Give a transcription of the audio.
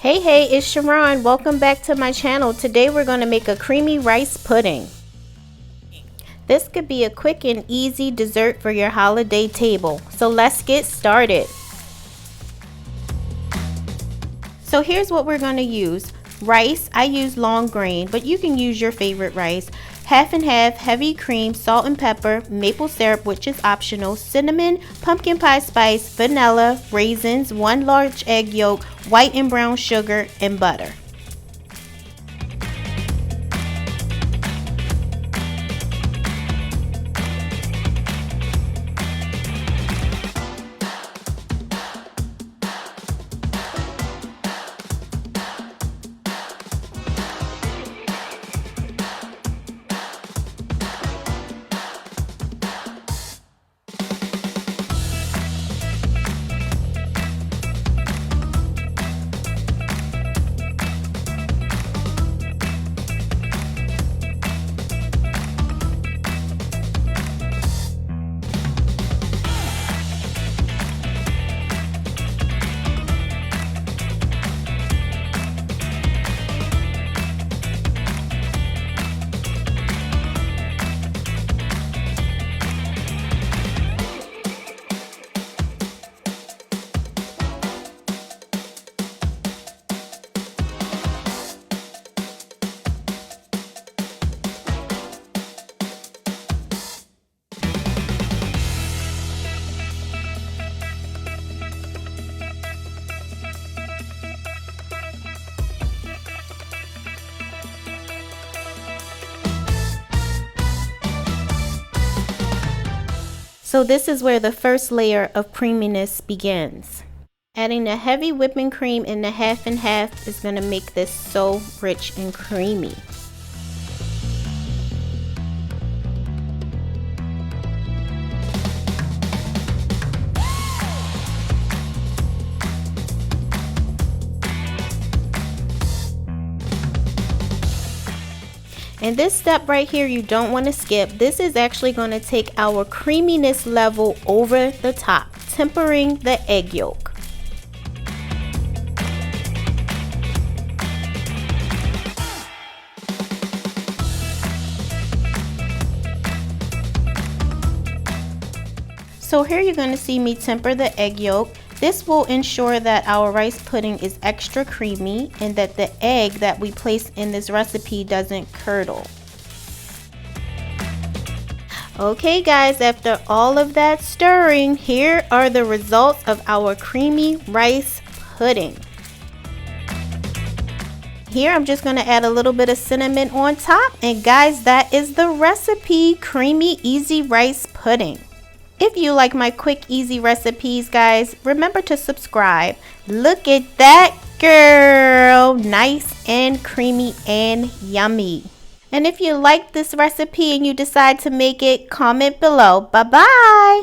Hey, it's Sharon. Welcome back to my channel. Today we're going to make a creamy rice pudding. This could be a quick and easy dessert for your holiday table. So let's get started. So here's what we're going to use. Rice, I use long grain, but you can use your favorite rice. Half and half, heavy cream, salt and pepper, maple syrup, which is optional, cinnamon, pumpkin pie spice, vanilla, raisins, 1 large egg yolk, white and brown sugar, and butter. So this is where the first layer of creaminess begins. Adding the heavy whipping cream in the half and half is going to make this so rich and creamy. And this step right here you don't want to skip. This is actually going to take our creaminess level over the top, tempering the egg yolk. So here you're going to see me temper the egg yolk. This will ensure that our rice pudding is extra creamy and that the egg that we place in this recipe doesn't curdle. Okay guys, after all of that stirring, here are the results of our creamy rice pudding. Here I'm just going to add a little bit of cinnamon on top, and guys, that is the recipe, creamy easy rice pudding. If you like my quick, easy recipes, guys, remember to subscribe. Look at that, girl. Nice and creamy and yummy. And if you like this recipe and you decide to make it, comment below. Bye-bye.